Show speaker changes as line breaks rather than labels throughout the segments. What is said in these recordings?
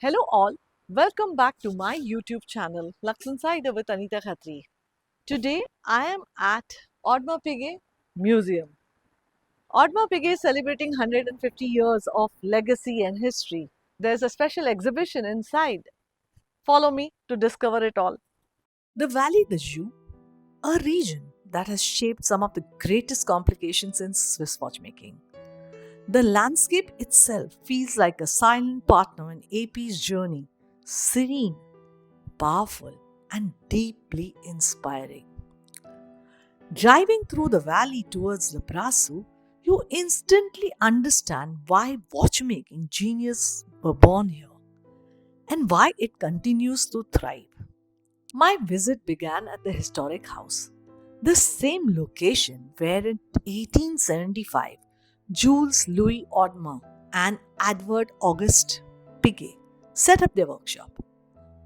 Hello all, welcome back to my YouTube channel Lux Insider with Anita Khatri. Today I am at Audma Piguet Museum. Audma Piguet is celebrating 150 years of legacy and history. There's a special exhibition inside. Follow me to discover it all. The Valley de Joux, a region that has shaped some of the greatest complications in Swiss watchmaking. The landscape itself feels like a silent partner in AP's journey, serene, powerful, and deeply inspiring. Driving through the valley towards Le Brasso, you instantly understand why watchmaking genius were born here and why it continues to thrive. My visit began at the historic house, the same location where in 1875 Jules Louis Audemars and Edward Auguste Piguet set up their workshop,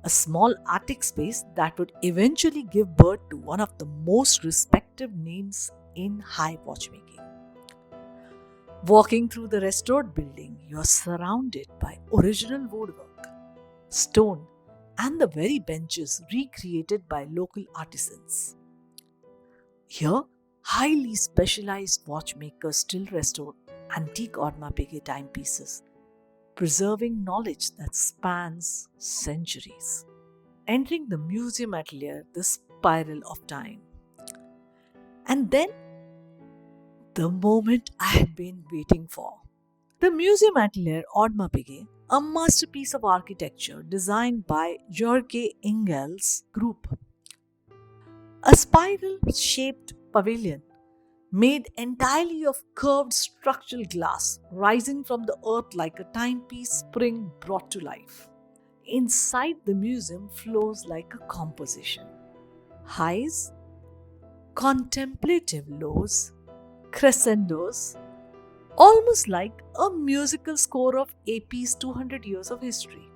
a small attic space that would eventually give birth to one of the most respected names in high watchmaking. Walking through the restored building, you are surrounded by original woodwork, stone, and the very benches recreated by local artisans. Here, highly specialized watchmakers still restore antique Audemars Piguet timepieces, preserving knowledge that spans centuries. Entering the museum atelier, the spiral of time. And then, the moment I had been waiting for. The museum atelier Audemars Piguet, a masterpiece of architecture designed by Jorge Ingels Group. A spiral shaped pavilion made entirely of curved structural glass rising from the earth like a timepiece spring brought to life. Inside the museum flows like a composition. Highs, contemplative lows, crescendos, almost like a musical score of AP's 200 years of history.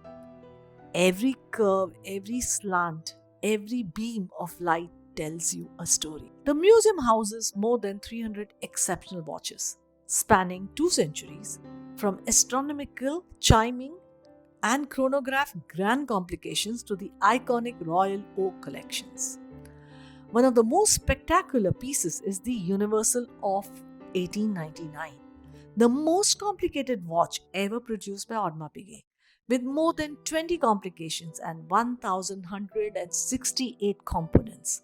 Every curve, every slant, every beam of light tells you a story. The museum houses more than 300 exceptional watches, spanning 2 centuries, from astronomical chiming and chronograph grand complications to the iconic Royal Oak collections. One of the most spectacular pieces is the Universal of 1899, the most complicated watch ever produced by Audemars Piguet, with more than 20 complications and 1,168 components,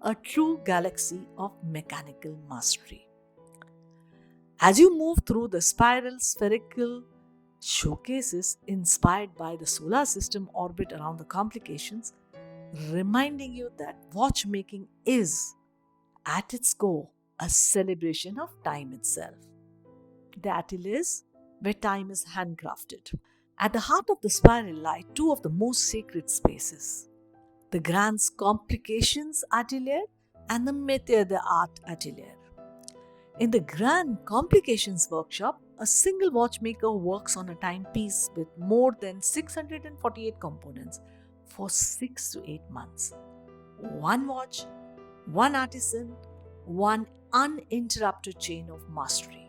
a true galaxy of mechanical mastery. As you move through the spiral spherical showcases inspired by the solar system orbit around the complications, reminding you that watchmaking is, at its core, a celebration of time itself. The ateliers where time is handcrafted. At the heart of the spiral lie two of the most sacred spaces, the Grand Complications Atelier and the Métier d'Art Atelier. In the Grand Complications workshop, a single watchmaker works on a timepiece with more than 648 components for 6 to 8 months. One watch, one artisan, one uninterrupted chain of mastery.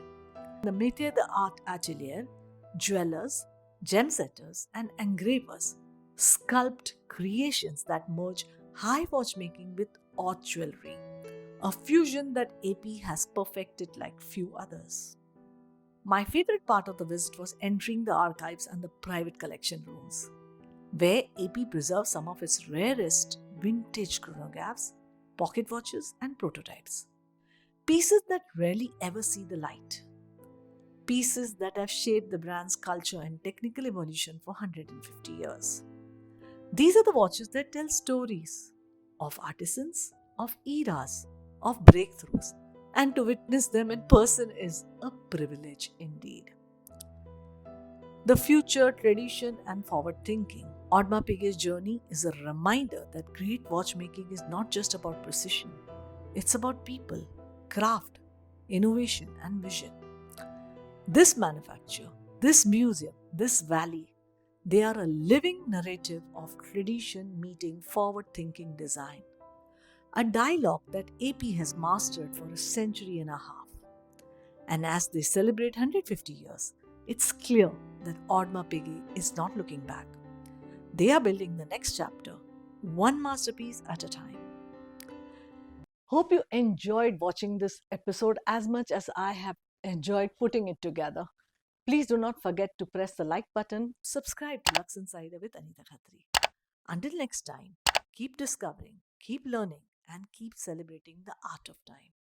In the Métier d'Art Atelier, jewelers, gem setters, and engravers sculpt creations that merge high watchmaking with haute jewelry, a fusion that AP has perfected like few others. My favorite part of the visit was entering the archives and the private collection rooms, where AP preserves some of its rarest vintage chronographs, pocket watches, and prototypes. Pieces that rarely ever see the light. Pieces that have shaped the brand's culture and technical evolution for 150 years. These are the watches that tell stories of artisans, of eras, of breakthroughs, and to witness them in person is a privilege indeed. The future, tradition, and forward thinking. Audemars Piguet's journey is a reminder that great watchmaking is not just about precision, it's about people, craft, innovation, and vision. This manufacture, this museum, this valley, they are a living narrative of tradition meeting forward thinking design. A dialogue that AP has mastered for a century and a half. And as they celebrate 150 years, it's clear that Audemars Piguet is not looking back. They are building the next chapter, one masterpiece at a time. Hope you enjoyed watching this episode as much as I have enjoyed putting it together. Please do not forget to press the like button, subscribe to Lux Insider with Anita Khatri. Until next time, keep discovering, keep learning, and keep celebrating the art of time.